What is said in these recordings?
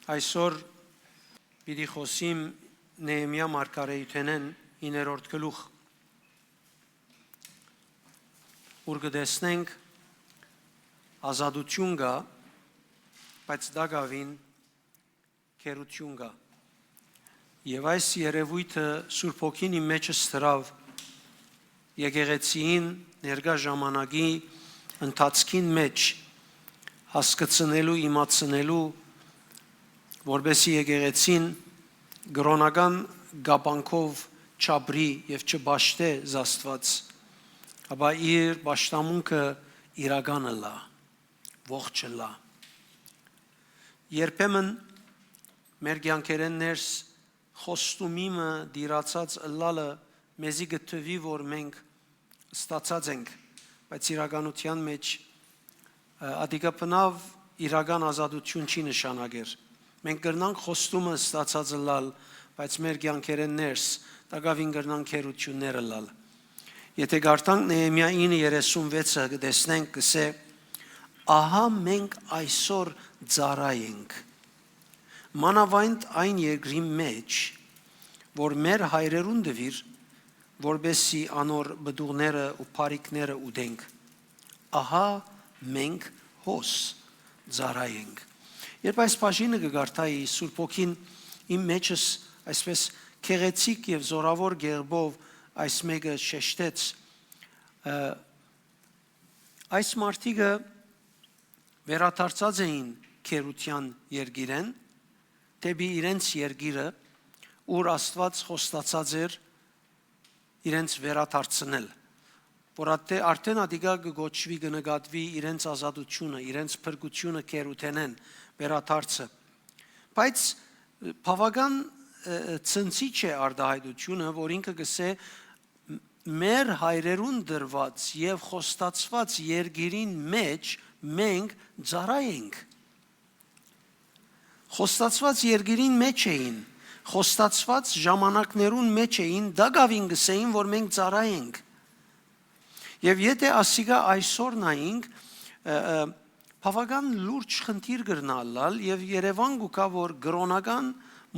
Այսօր պիտի խոսիմ Նեեմիա մարգարեութենեն 9-րդ գլուխ, ուր կտեսնենք ազատություն կա, բայց դա գավին քերություն կա։ Եվ այս երևույթը Սուրբ Հոգին իմ մեջս դրավ եկեղեցին ներկա ժամանակի ընթացքին մեջ հասկացնելու, իմացնելու, որբեսի եկեղեցին գրոնական գաբանքով չաբրի և չբաշտե Աստված, ապա իր պաշտամունքը իրականը լա, ողջը լա։ Երբեմն մեր կյանքերեն ներս խոստումիմը դիրացած ըլլալը մեզի գտվի, որ մենք ստացած ենք, բայց իրականության մեջ ադիկապնավ իրական ազատություն չի նշանակեր։ Մենք կրնանք խոստումը ստացած ըլլալ, բայց մեր կյանքերեն ներս տակավին կրնանք քերություններ ըլլալ։ Եթե գարտանք Նեեմիա 9:36-ը կտեսնենք, կսե ահա մենք այսօր ծառայենք մանավանդ այն երկրի մեջ, որ մեր հայրերուն դվիր, որբեսի անոր բդուղները ու փարիքները ուտենք, ահա մենք հոս ծառայենք։ Երբ այս բաժինը կգարտայի, Սուրբ Հոգին իմ մեջս այսպես քեղեցիկ և զորավոր գերբով այս մեկը շեշտեց, այս մարդիկը վերադարձած էին քերության երկիրեն, դեպի իրենց երկիրը, ուր Աստված խոստացած էր իրենց վերադարձնել, որ արդեն ադիգա կգոչվի, կնկատվի իրենց ազատությունը, իրենց փրկությունը քերութենեն վերադարձը։ Բայց բավական ցնցիչ է արտահայտությունը, որ ինքը գսե մեր հայրերուն դրված եւ խոստացված երկիրին մեջ մենք ծառայենք։ Խոստացված երկիրին մեջ էին, խոստացված ժամանակներուն մեջ էին, դակավին գսեին, որ մենք ծառայենք։ Եվ եթե ասիգա այսօր նայինք, բավական լուրջ խնդիր կրնալալ եւ Երևան գուկա, որ գրոնական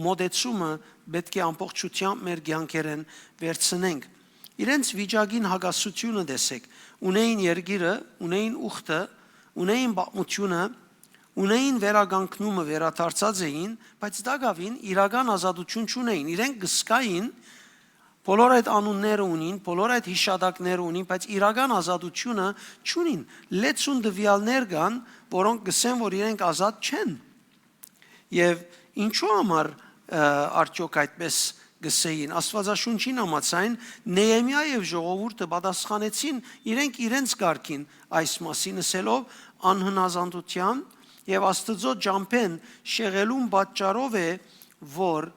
մոդեցումը պետք է ամբողջությամբ մեր կյանքերեն վերցնենք։ Իրենց վիճակին հակասությունը տեսեք, ունեին երկիրը, ունեին ուխտը, ունեին պատմությունը, ունեին վերագանքնումը, վերադարձած էին, բայց դակավին իրական ազատություն չունեին։ Իրենք գսկային, բոլոր այդ անունները ունին, բոլոր այդ հիշադակները ունին, բայց իրական ազատությունը չունին։ Լեցուն դվյալներ կան, որոնք գսեն, որ իրենք ազատ չեն։ Եվ ինչու համար արդյոք այդպես գսեին։ Աստվածաշունչին համաձայն Նեեմիա եւ ժողովուրդը պատասխանեցին իրենք իրենց կարգին այս մասին ասելով անհնազանդության եւ Աստծո ջամփեն շեղելուն պատճառով է, որ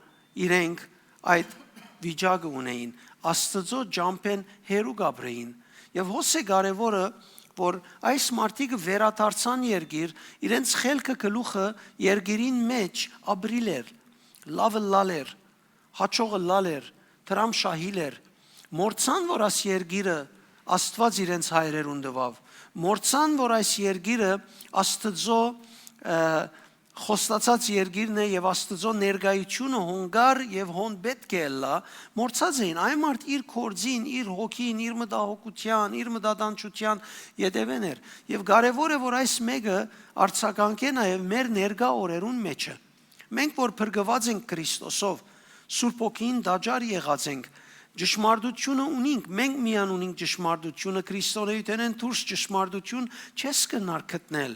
իրենք այդ վիճակը ունեին, Աստծո ջամփեն հերու գաբրեին։ Եվ հոս է կարևորը, որ այս մարդիկը վերադարձան երկիր, իրենց խելքը գլուխը երկիրին մեջ ապրիլ էր, լավը լալ էր, հաճողը լալ էր, դրամ շահիլ էր։ Մորցան, որ այս երկիրը Աստված իրենց հայրերուն տվավ, մորցան, որ այս երկիրը Աստծո խոստացած երկիրն է եւ Աստծո ներկայությունը հոնգար եւ հոն պետք է լա, մորցած էին։ Այն մարդ իր կորձին, իր հոգին, իր մտահոգության, իր մտադանչության յետևեն էր։ Եվ կարևոր է, որ այս մեկը արձագանք է նաեւ մեր ներկա օրերուն մեջը։ Մենք որ փրկված ենք Քրիստոսով, Սուրբ Հոգին դաջար եղած ենք, ճշմարտությունը ունենք, մենք միան ունենք ճշմարտությունը, քրիստոնեութենեն դուրս ճշմարտություն չես կնար գտնել։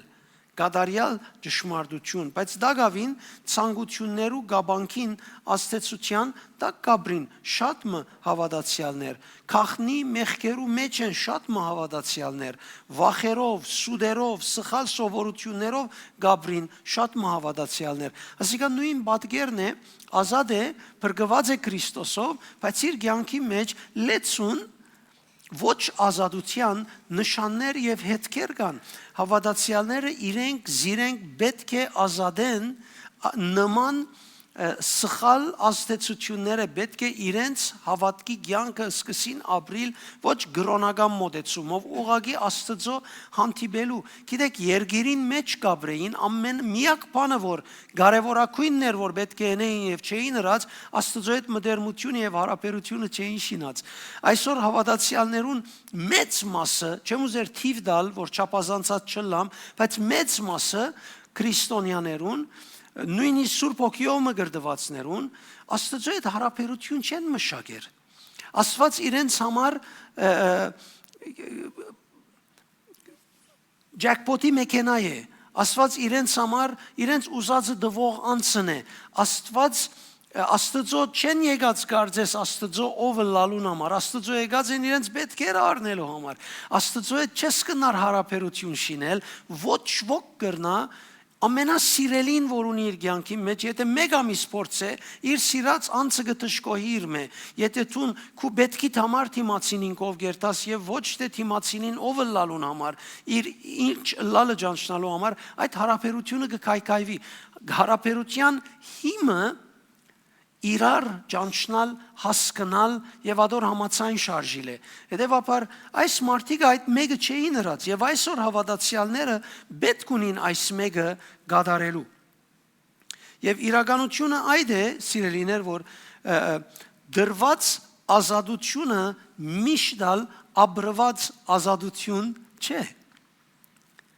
Կադարյալ ճշմարտություն, բայց դակավին ցանկություններու գաբանքին աստեցության տակ կաբրին շատ մը հավատացյալներ, քախնի մեղքերու մեջ են շատ մը հավատացյալներ, վախերով, սուդերով, սխալ սովորություններով գաբրին շատ մը հավատացյալներ։ Այսինքն նույն պատկերն է, ազատ է, փրկված է Քրիստոսով, բայց իր կյանքի մեջ լեցուն ոչ ազատության նշաններ եւ հետքեր կան։ Հավատացյալները իրենք զիրենք պետք է ազատեն նման սխալ ազդեցությունները պետք է իրենց հավատքի կյանքը սկսին ապրիլ ոչ գրոնական մոտեցումով, ուղղակի Աստծո հանդիպելու։ Գիտեք, երգերին մեջ գաբրեին ամեն միակ բանը, որ կարևորակույնն էր, որ պետք է ունեին եւ չէին հրած, Աստծո հետ մտերմությունը եւ հարաբերությունը չէին շինած։ Այսօր հավատացյալներուն մեծ մասը, չեմ ուզեր թիվ տալ, որ չափազանցած չլամ, բայց մեծ մասը քրիստոնյաներուն նույնիսկ Սուրբ Օգիով մգրդվածներուն Աստծո հետ հարաբերություն չեն մշակեր։ Աստված իրենց համար ջակպոտի մեքենա է։ Աստված իրենց համար իրենց ուզածը դվող անձն է։ Աստծո չեն եկած կարծես Աստծո ով լալուն համար, Աստծո եկած են իրենց պետքերը առնելու համար։ Աստծո հետ չես կնար հարաբերություն շինել, ոչ ոք կրնա ամենասիրելին, որ ունի իր կյանքի մեջ, եթե մեկ ամիս փորձե, իր սիրած անձը կտշկոհի իր մե, եթե դու քու պետքիդ համար թիմացինին կով գերտաս եւ ոչ թե թիմացինին ով լալուն համար, իր ինչ լալը ճանչնալու համար, այդ հարաբերությունը կկայքայվի։ Հարաբերության հիմը իրար ճանչնալ, հասկանալ եւ ադոր համացայն շարժիլ է։ Հետևաբար այս մարդիկ այդ մեկը չէին հրած եւ այսօր հավատացյալները պետք ունին այս մեկը գադարելու։ Եվ իրականությունը այդ է, սիրելիներ, որ դրված ազատությունը միշտ ապրված ազատություն չէ։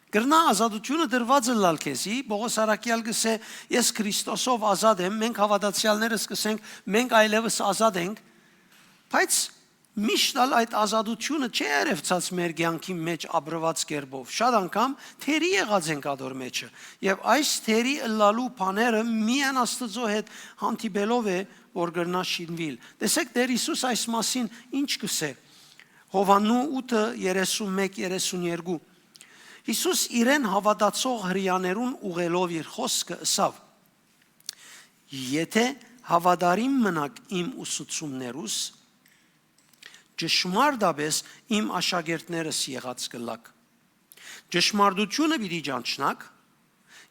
Գրնա ազատությունը դրված է լալ քեզի, Պողոս Արաքյալ գսե, ես Քրիստոսով ազատ եմ, մենք հավատացյալներս կսենք, մենք այլևս ազատ ենք, բայց միշտ այդ ազատությունը չէ երևցած մեր կյանքի մեջ ապրված կերպով։ Շատ անգամ թերի եղած ենք ադոր մեջը, եւ այս թերի լալու բաները միայն Աստծո հետ հանդիպելով է, որ գրնա շինվիլ։ Տեսեք, Տեր Հիսուս այս մասին ինչ կսե։ Հովաննու 8:31-32 Հիսուս իրեն հավատացող հրյաներուն ուղելով իր խոսքը ըսավ. Եթե հավատարիմ մնաք իմ ուսուցումներուս, ճշմարտաբես իմ աշակերտներս եղած կլաք։ Ճշմարտությունը պիտի ճանչնաք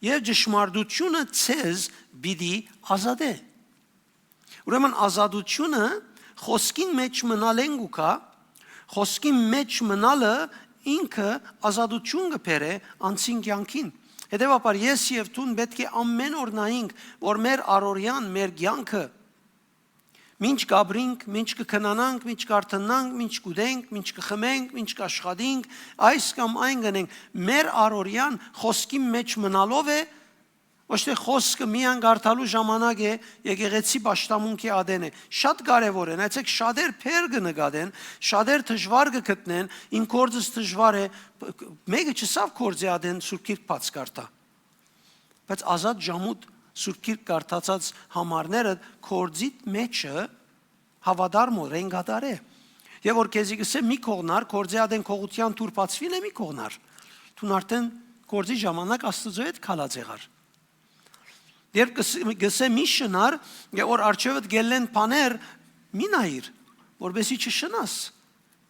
եւ ճշմարտությունը ցեզ պիտի ազատե։ Ուրեմն ազատությունը խոսքին մեջ մնալեն գուկա, խոսքին մեջ մնալը ինքը ազատություն կբերե անցին կյանքին։ Հետևաբար ես եւ դուն պետք է ամեն օր նայենք, որ մեր առօրյան, մեր կյանքը Մինչ գաբրինք, մինչ կքնանանք, մինչ կարթնանք, մինչ կուդենք, մինչ կխմենք, մինչ կաշխատենք, այս կամ այն գնենք, մեր առօրյան խոսքի մեջ մնալով է, ոչ թե խոսքը միան գարթալու ժամանակ է, եկեղեցի պաշտամունքի ադեն է։ Շատ կարևոր է, նայեցեք, շատեր փեր կնկատեն, շատեր դժվար կգտնեն, իմ գործս դժվար է, մեկը չսավ գործի ադեն Սուրբ Գիրք բաց կարդա։ Բայց ազատ ժամուտ Սուրբ Գիրք կարդացած համարները գործի մեջը հավադարմոր են գադարե։ Եվ որ քեզի գսե մի կողնար, գործի ադեն կողության դուր բացվին է մի կողնար։ Դու արդեն գործի ժամանակ Աստծո հետ քալած եղար։ Երբ գսե մի շնար, որ արջևդ գելեն բաներ, մի նայիր, որբեսի չշնաս։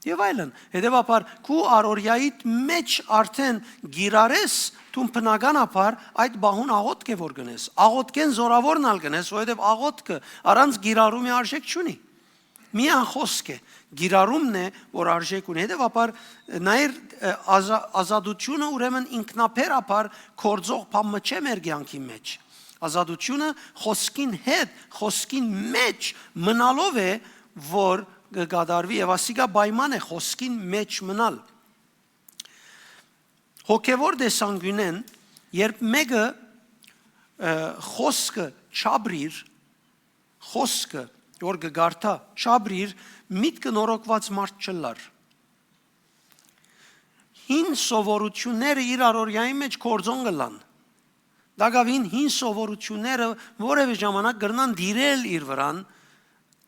Եվ այլն, հետևաբար քու առօրյայիդ մեջ արդեն գիրարես դու բնականաբար այդ բահուն աղոթք է որ գնես։ Աղոթքեն զորավորն ալ գնես, որովհետև աղոթքը առանց գիրարումի արժեք չունի։ Միան խոսք է, գիրարումն է, որ արժեք ունի։ Հետևաբար նայր ազատությունը ուրեմն ինքնաբերաբար կորձող բան չէ մեր կյանքի մեջ։ Ազատությունը խոսքին հետ, խոսքին մեջ մնալով է, որ կգադարվի եւ ասիկա պայման է խոսքին մեջ մնալ։ Հոգևոր դեսանգյունեն, երբ մեկը խոսքը չաբրիր, խոսքը որ կգարթա չաբրիր, միտքը նորոգված մարդ չլար։ Հին սովորությունները իր առօրյայի մեջ կորձոն կլան։ Դակավին հին սովորությունները որևէ ժամանակ կրնան դիրել իր վրան,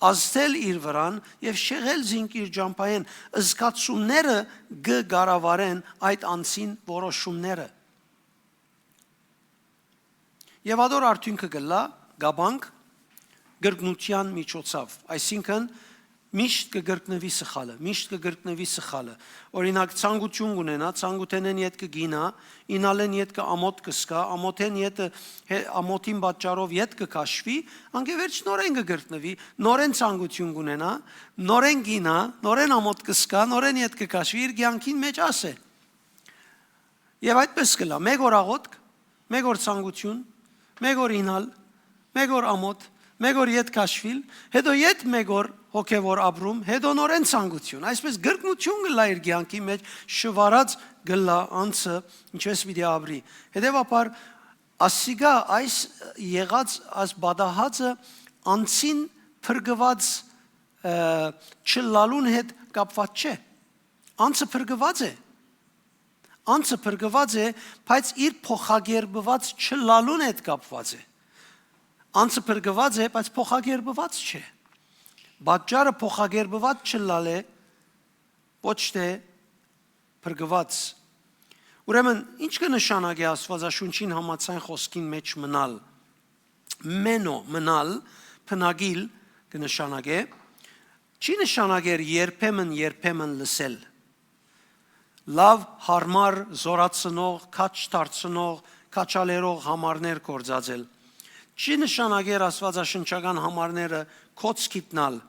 ազդել իր վրան եւ շեղել զինք իր ջամփայեն, զգացումները կգարավարեն այդ անցին որոշումները։ Եվ ադոր արդյունքը գլա գաբանք գրգնության միջոցով, այսինքն Միշտ կգրկնվի սխալը։ Օրինակ ցանկություն ունենա, ցանկութենեն իդ կգինա, ինալեն իդ կամոթ կսկա, ամոթեն իդ ամոթին պատճառով իդ կքաշվի, անկևերջ նորեն կգրկնվի, նորեն ցանկություն ունենա, նորեն գինա, նորեն ամոթ կսկա, նորեն իդ կքաշվի, իր կյանքին մեջ ասե։ Եվ այդպես կլա, մեկ օր աղոթք, մեկ օր ցանկություն, մեկ օր ինալ, մեկ օր ամոթ, մեկ օր իդ քաշվիլ, հետո իդ մեկ օր հոգևոր ապրում, հետո նորեն ցանկություն, այսպես գրկնություն գլա իր կյանքի մեջ, շվարած գլա անցը, ինչպես պիտի ապրի։ Հետևաբար ասիգա այս եղած այս բադահածը անցին փրկված չլալուն հետ կապված չէ։ Անցը փրկված է։ Անցը փրկված է, բայց իր փոխագերբված չլալուն հետ կապված է։ Անցը փրկված է, բայց փոխագերբված չէ։ Բաճարը փոխագերբված չլալ է, ոչ թե փրկված։ Ուրեմն, ինչ կնշանակի Աստվածաշունչին համաձայն խոսքին մեջ մնալ։ Մենո մնալ, փնագիլ կնշանակե, չի նշանակեր երբեմն լսել։ Լավ, հարմար, զորացնող, քաչ դարձնող, քաչալերող համարներ կործածել։ Չի նշանակեր աստվածաշնչական համարները կոց գիտնալ,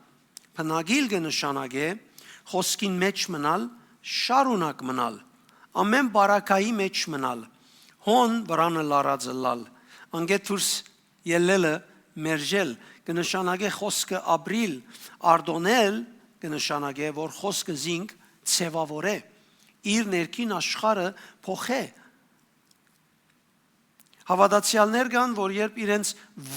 փնագիլ կնշանակե խոսքին մեջ մնալ, շարունակ մնալ, ամեն բարակայի մեջ մնալ, հոն վրանը լարածը լալ, անգետ դուրս ելելը մերժել, կնշանակե խոսքը ապրիլ, արդոնել կնշանակե, որ խոսքը զինք ցևավորե, իր ներքին աշխարհը փոխե։ Հավատացյալներ կան, որ երբ իրենց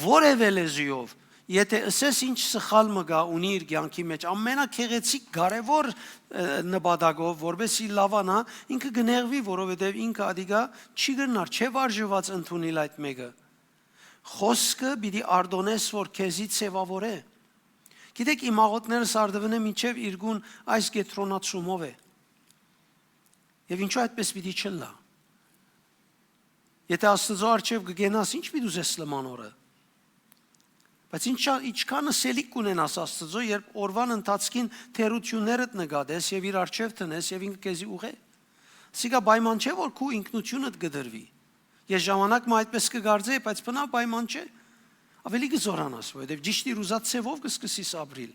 որևէ լեզուով, եթե ասես ինչ սխալ մգա ունի իր կյանքի մեջ, ամենակեղեցիկ կարևոր նպատակով, որովհետեւ լավանա, ինքը գներվի, որովհետեւ ինքը ադիգա չի գնար, չէ վարժված ընդունել այդ մեկը։ Խոսքը պիտի արդոնես, որ քեզի ցևավորե։ Գիտեք, իմ աղոթներս արդվնե մինչև իրգուն այս գետրոնացումով է։ Եվ ինչու այդպես պիտի չլա։ Եթե Աստծո առջև կգենաս, ինչ պիտի ուզես լմանորը։ Բայց ինչքան սելիկ կունենաս Աստծո, երբ օրվան ընթացքին թերություններդ նկատես եւ իր առջև տնես եւ ինքը քեզի ուղե։ Սիկա պայման չէ, որ քու ինքնությունդ կդրվի։ Ես ժամանակը այդպես կգարձեի, բայց բնավ պայման չէ։ Ավելի կզորանաս, որովհետեւ ճիշտ իր ուզած ցևով կսկսես ապրիլ։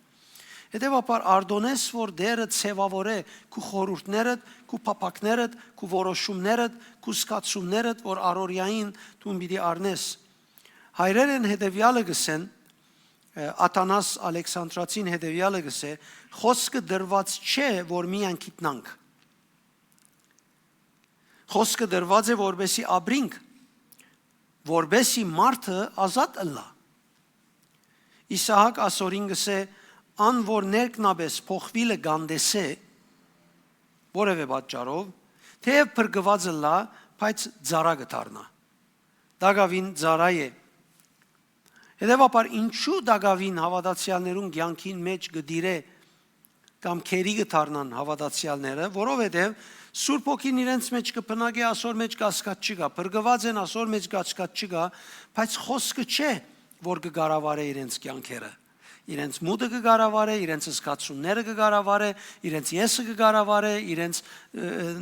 Հետևաբար արդոնես, որ դերը ցևավորե քու խորհուրդներդ, քու փափակներդ, քու որոշումներդ, քու սկացումներդ, որ առօրյային դու պիտի առնես։ Հայրերեն հետևյալը գսեն, Աթանաս Ալեքսանդրացին հետևյալը գսե, խոսքը դրված չէ, որ միայն գիտնանք։ Խոսքը դրված է, որբեսի ապրինք, որբեսի մարդը ազատ ըլլա։ Իսահակ ասորին գսե, ան որ ներքնաբես փոխվիլը գանդեսե, որևէ պատճառով, թեև փրկված ըլլա, բայց ծառա կդառնա։ Դագավին ծառա է։ Հետևաբար ինչու Դագավին հավատացյալներուն կյանքին մեջ գդիրե կամ քերի կդառնան հավատացյալները, որովհետև Սուրբ Հոգին իրենց մեջ կփնագի ասոր մեջ կասկած չկա, փրկված են ասոր մեջ կասկած չկա, բայց խոսքը չէ, որ կգարավարե իրենց կյանքերը։ Իրենց մուտը կգարավարե, իրենց զգացումները կգարավարե, իրենց եսը կգարավարե, իրենց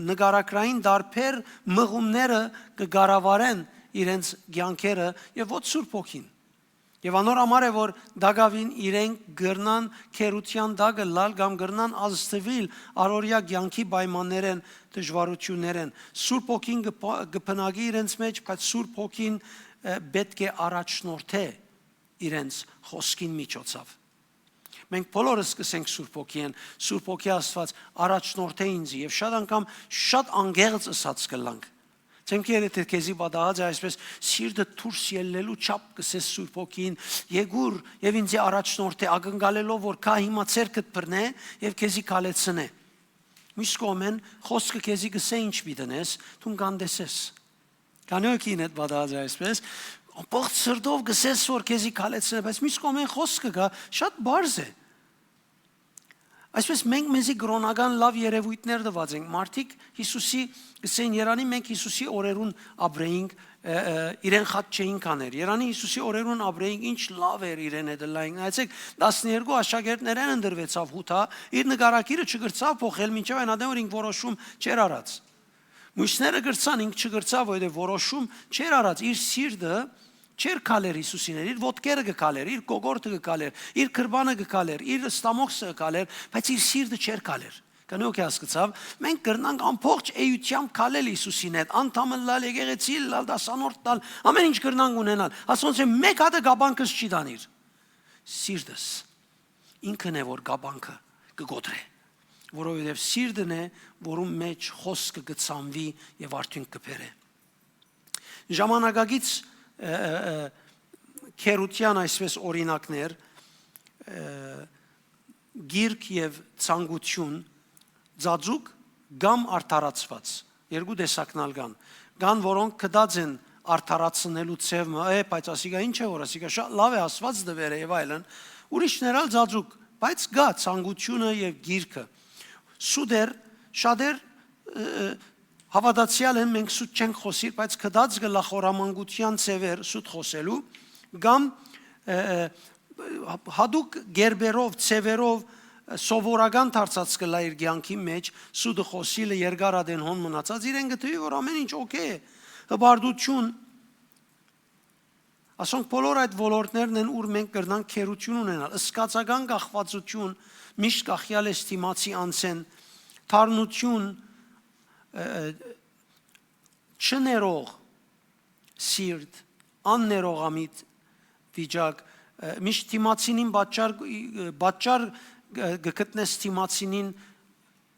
նկարակրային դարբեր մղումները կգարավարեն իրենց կյանքերը եւ ոչ Սուրբ Հոգին։ Եվ անոր համար է, որ Դագավին իրենք գրնան քերության դագը լալ կամ գրնան ազդվել առօրյա կյանքի պայմաններեն, դժվարություններեն։ Սուրբ Հոգին կփնագի իրենց մեջ, բայց Սուրբ Հոգին պետք է առաջնորդե իրենց խոսքին միջոցով։ Մենք բոլորս կսենք Սուրբ Հոգին, Սուրբ Հոգի Աստված առաջնորդե ինձ եւ շատ անգամ շատ անգեղծ ասած կլանք։ Ցեմքերը թե քեզի բադահած է այսպես սիրտը դուրս ելնելու չափ կսես Սուրբ Հոգին եկուր եւ ինձ առաջնորդե ակնկալելով որ կա հիմա ցերկդ բռնե եւ քեզի կալեցնե։ Միշտ կոմեն խոսքը քեզի գսե ինչ պիտենես դու կանդեսես։ Կանյոքին այդ բադահած է այսպես ամբողջ սրտով գսես որ քեզի կալեցնե բայց միշտ կոմեն խոսքը գա շատ բարձ է։ Այսպես մենք մեզի գրոնական լավ երևույթներ տված ենք։ Մարդիկ Հիսուսի գսեն Երանի մենք Հիսուսի օրերուն ապրեինք, իրեն խաչ չէին կաներ։ Երանի Հիսուսի օրերուն ապրեինք, ինչ լավ էր իրեն հետ լայն։ Նայեցեք 12 աշակերտներն ընդրվեցավ հութա, իր նկարակիրը չգրծավ փոխել, մինչև այն ադեմ որ ինք որոշում չեր արած։ Մյուսները գրծան, ինք չգրծավ, որովհետև որոշում չեր արած, իր սիրտը չեր քալեր Հիսուսին, իր ոտքերը գկալեր, իր կողորտը գկալեր, իր քրբանը գկալեր, իր ստամոքսը գկալեր, բայց իր սիրտը չեր քալեր։ Կանոք հասկացավ, մենք կրնանք ամբողջ էությամբ քալել Հիսուսին հետ, անդամը լալ, եկեղեցի լալ, դասանորդ տալ, ամեն ինչ կրնանք ունենալ։ Ասոնց է մեկ հատ գաբանքս չի դանիր։ Սիրտս ինքն է որ գաբանքը կգոտրե, որովհետև սիրտն է, որում մեջ խոսքը կցանվի եւ արդյունք կբերե։ Ժամանակակից քերության այսպես օրինակներ գիրք եւ ցանկություն ծածուկ կամ արդարացված երկու տեսակնալ կան որոնք կդած են արդարացնելու ցևը բայց ասիկա ինչ է որ ասիկա շատ լավ է ասված դվերը եւ այլն ուրիշներ ալ ծածուկ բայց գա ցանկությունը եւ գիրքը սուդեր շատեր հավատացյալ են մենք սուտ չենք խոսիր բայց կդած գլախորամանկության ցևեր սուտ խոսելու կամ հadouk գերբերով ցևերով սովորական դարձած կլա իր ցանկի մեջ սուդը խոսիլը երկարադեն հոն մնացած իրեն գտվի որ ամեն ինչ օքեյ է հբարդություն ասոնք բոլոր այդ ոլորտներն են ուր մենք կրնանք քերություն ունենալ ըսկացական գախվածություն միշտ գախյալ էստիմացի անցեն թարնություն չներող սիրտ աններողամիտ վիճակ միշտ թիմացինին բաճար գտնես թիմացինին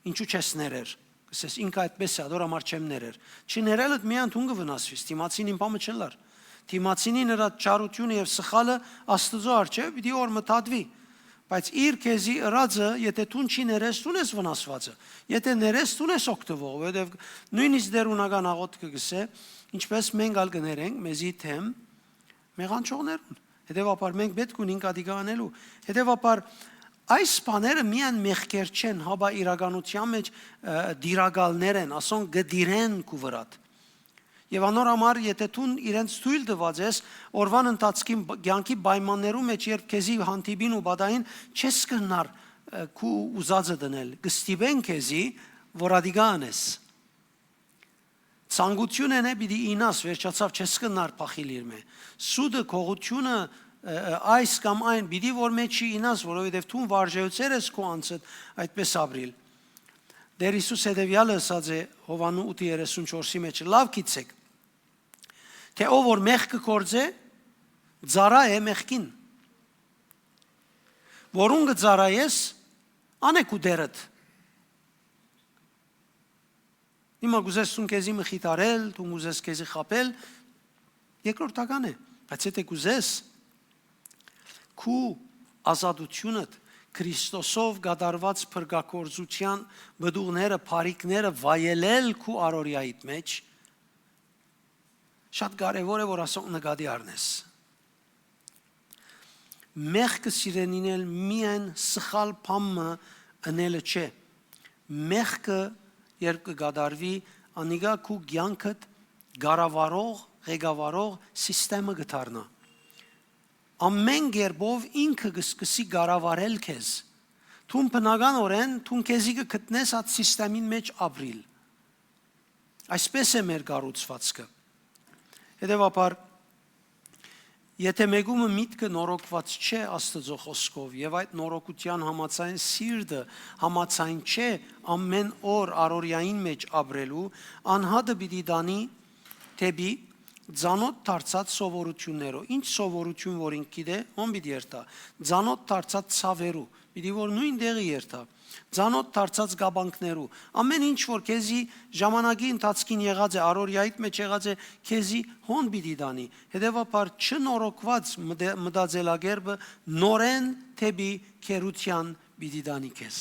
ինչու չես ներեր ասես ինքը այդպես է դոր համար չեմ ներեր չներելը միան թուն կվնասվի թիմացինին բամը չլար թիմացինի նրա չարությունը եւ սխալը Աստծո առջեւ պիտի որ մտածվի բայց իր քեզի ըրածը եթե թուն չի ներես թուն ես վնասվածը եթե ներես թուն ես օգտվող որովհետեւ նույնիսկ դերունական աղոթքը գսե ինչպես մենք ալ կներենք մեզի թեմ մեղանչողներուն հետեւաբար մենք պետք ունենք ադիգա անելու հետեւաբար այս բաները միան մեղքեր չեն հաբա իրականության մեջ դիրագալներ են ասոն գդիրեն կու վրատ Եվ անորամար եթե թուն իրենց թույլ տված ես օրվան ընթացքին ցանկի պայմաններում մեջ երբ քեզի հանդիպին ու բադային չես կնար քու ուզածը դնել գստիբեն քեզի որ ադիգա անես ցանկությունն է պիտի ինաս վերջացավ չես կնար փախիլ իրմե սուդը քողությունը այս կամ այն պիտի որ մեջի ինաս որովհետև թուն վարժեություններ ես քո անցդ այդպես ապրիլ Դեր Հիսուս հետևյալը ասած է Հովանու 8:34-ի մեջ լավ գիտեք թե ով որ մեղքը կործե ծառա է մեղքին որուն կծառայես անեք ու դերդ Հիմա գուզես ցուն քեզի մխիտարել դու գուզես քեզի խապել երկրորդական է բայց եթե գուզես քու ազատությունդ Քրիստոսով գդարված փրկակորձության բդուղները, բարիկները վայելել քու արորիայիդ մեջ շատ կարևոր է որ ասոն նկատի առնես մեղքը սիրենինել միայն սխալ բամը անելը չէ մեղքը երբ կգադարվի անիգա քու ցանկդ գարավարող ղեկավարող համակարգը գտարնա ամեն գերբով ինքը կսկսի գարավարել քեզ թուն բնականորեն թուն քեզի կգտնես այդ համակարգին մեջ ապրիլ այսպես է մեր կառուցվածքը հետևաբար եթե մեկումը միտքը նորոգված չէ Աստծո խոսքով եւ այդ նորոգության համացային սիրտը համացային չէ ամեն օր առօրյային մեջ ապրելու անհատը պիտի դանի թեպի Ձանոտ դարձած սովորություններով ինչ սովորություն որ ինք գիտե ոն պիտի երթա ձանոտ դարձած ցավերու պիտի որ նույն դեղի երթա ձանոտ դարձած գաբանքներու ամեն ինչ որ քեզի ժամանակի ընթացքին եղած է առօրյայիդ մեջ եղած է քեզի հոն պիտի դանի հետեւաբար չնորոգված մտածելակերպը նորեն թեպի քերության պիտի դանի քեզ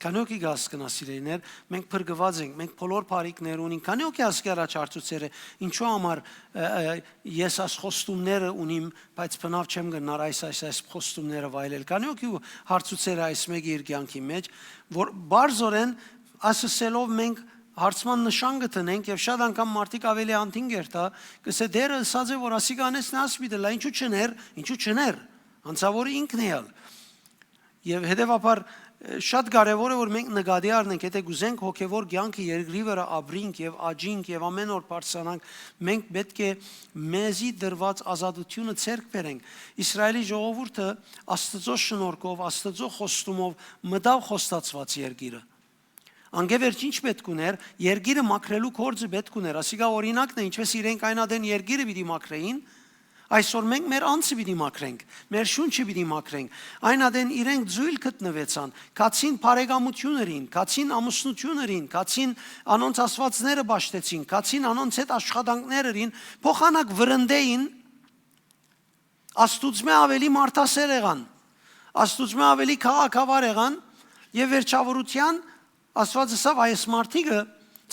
Քանյոքի գասկնասիրեներ, մենք փրկված ենք, մենք բոլոր բարիկներ ունենք։ Քանյոքի ասկարաչ հարցուցերը, ինչու համար ես այս խոստումները ունիմ, բայց բնավ չեմ գնար այս խոստումները վայելել։ Քանյոքի հարցուցերը այս մեկի իր կյանքի մեջ, որ բարձորեն ասելով մենք հարցման նշան գտնենք եւ շատ անգամ մարդիկ ավելի անտինգեր դա, կսե դերը ասած է որ ասիկանես նասպիտը, ինչու չներ, անցավորը ինքն էալ։ Եվ հետևաբար շատ կարևոր է որ մենք նկատի առնենք, եթե գուզենք հոգևոր կյանքը երկրի վրա ապրենք եւ աճենք եւ ամեն օր բարձրանանք, մենք պետք է մեզի դրված ազատությունը ցերկ բերենք։ Իսրայելի ժողովուրդը Աստծո շնորհքով, Աստծո խոստումով մտավ խոստացված երկիրը։ Անգևերջ ինչ պետք ուներ, երկիրը մաքրելու գործը պետք ուներ, ասիկա օրինակն է, ինչպես իրենք այնադեն երկիրը պիտի մաքրեին, այսօր մենք մեր անձը պիտի մաքրենք, մեր շունչը պիտի մաքրենք, այնադեն իրենք ձույլ գտնվեցան, կացին բարեկամություններին, կացին ամուսնություններին, կացին անոնց ասվածները բաշտեցին, կացին անոնց հետ աշխատանքներին, փոխանակ վրընդեին, աստուծմե ավելի մարդասեր եղան, աստուծմե ավելի քաղաքավար եղան եւ վերջավորության Աստված ասավ այս մարդիկը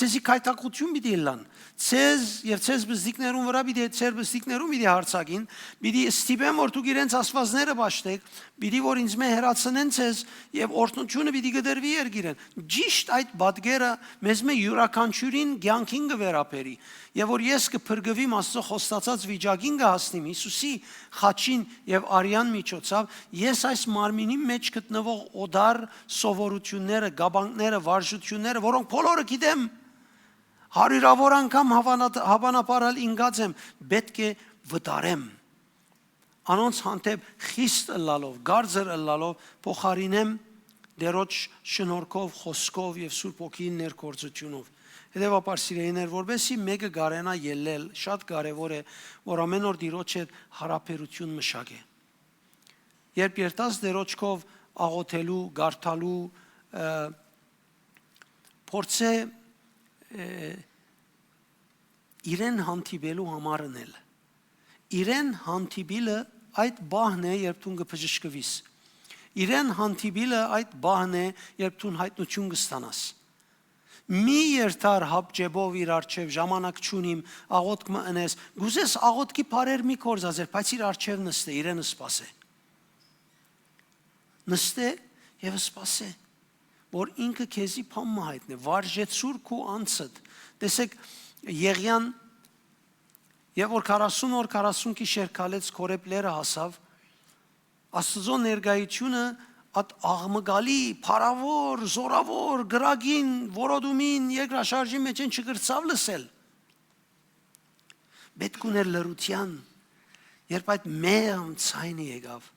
ցեզի քայթակություն պիտի լան ցեզ եւ ցեզ բզդիկներուն վրա պիտի ցեր բզդիկներուն պիտի հարցակին պիտի ստիպեմ որ դուք իրենց աստվածները ճաշտեք պիտի որ ինձ մե հերացնեն ցեզ եւ օրհնությունը պիտի գդրվի երգիրեն ճիշտ այդ բադգերը մեզ մե յուրաքանչյուրին ցանկին կվերապերի եւ որ ես կփրկվիմ Աստծո խոստացած վիճակին կհասնիմ Հիսուսի խաչին եւ արյան միջոցով ես այս մարմինի մեջ գտնվող օդար սովորությունները գաբանքները վարժությունները որոնք բոլորը գիտեմ հարյուրավոր անգամ հավանաբար ինգած եմ պետք է վտարեմ անոնց հանդեպ խիստ ըլլալով գարձր ըլլալով փոխարինեմ դերոջ շնորհքով խոսքով եւ Սուրբ Օգին ներկործությունով հետեւաբար սիրելիներ որովհետեւ մեկը գարենա ելնել շատ կարեւոր է որ ամեն օր դիրոջ հետ հարաբերություն մշակե երբ երտաս դերոջքով աղոթելու գարթալու փորձե իրեն հանդիպելու համարն էլ իրեն հանդիպիլը այդ բահն է երբ դու կփժշկվիս իրեն հանդիպիլը այդ բահն է երբ դու հայտնություն կստանաս մի երթար հապճեբով իր արչև ժամանակ չունիմ աղոթք մնես գուզես աղոթքի բարեր մի կորզածեր բայց իր արչև նստե իրեն սպասե նստե եւ սպասե որ ինքը քեզի փամ հայտնի վարժեցուր քու անցդ տեսեք Եղյան եւ որ 40 օր 40 գիշեր քալեց քորեփլերը հասավ Աստծո ներգայությունը at աղմգալի փարավոր զորավոր գրագին որոդումին երկրաշարժի մեջ են չգրծավ լսել պետք ուներ լրության երբ այդ մեղմ ցայնը եկավ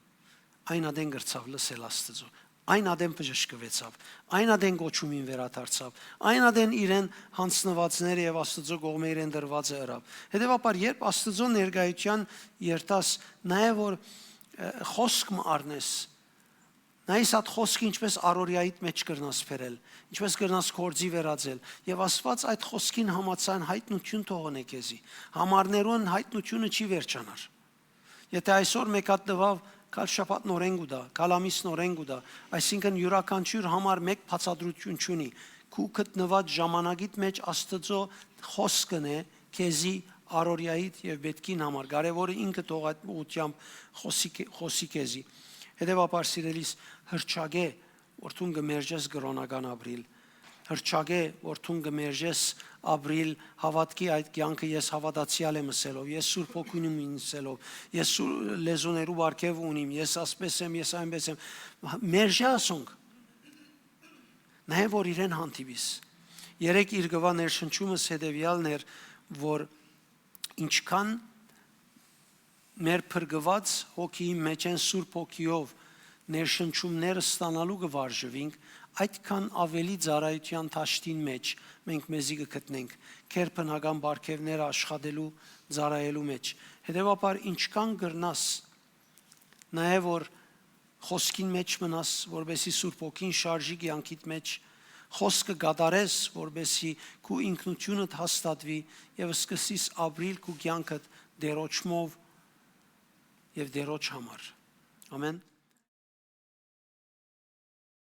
այն ադեն գրծավ լսել Աստծո Այն ադեն բժշկվեցավ, այն ադեն գոչումին վերադարձավ, այն ադեն իրեն հանձնվածները եւ Աստծո կողմը իրեն դրված է ըրավ։ Հետևաբար երբ Աստծո ներգայության երտաս նաեւ որ խոսք առնես, նայես այդ խոսքը ինչպես առօրյայիդ մեջ կրնաս ֆերել, ինչպես կրնաս կորձի վերածել եւ Աստված այդ խոսքին համացան հայտնություն թողնե քեզի։ Համարներուն հայտնությունը չի վերջանար։ Եթե այսօր մեկատնվավ Կալ շաբաթ նորեն գուտա, կալամիս նորեն գուտա, այսինքն յուրաքանչյուր համար մեկ բացատրություն չունի, քու գտնված ժամանակիդ մեջ Աստծո խոսքն է քեզի առօրյայիդ եւ պետքին համար, կարեւորը ինքը թող այդ ուղությամբ խոսի քեզի։ Հետևաբար սիրելիս հրճագե, որ դու կմերժես կրոնական ապրիլ, հրճագե, որ դու կմերժես ապրիլ հավատքի այդ կյանքը ես հավատացյալ եմ ասելով, ես Սուրբ Օգին ունիմ ասելով, ես լեզուներու բարգև ունիմ, ես ասպես եմ, ես այնպես եմ, մերժասոնք, նաև որ իրեն հանդիպիս, երեք իր գվա ներշնչումս հետևյալն էր, որ ինչքան մեր փրկված հոգիի մեջ են Սուրբ Օգիով ներշնչումները ստանալու կվարժվենք, այդքան ավելի ծառայության դաշտին մեջ մենք մեզի կգտնենք քերբնական բարգևները աշխատելու ծառայելու մեջ հետեւաբար ինչքան գրնաս նաև որ խոսքին մեջ մնաս որբեսի Սուրբ Օգին շարժի կյանքիդ մեջ խոսքը գադարես որբեսի քու ինքնությունդ հաստատվի եւ սկսես ապրիլ քու կյանքդ դերոճմով եւ դերոճ համար ամեն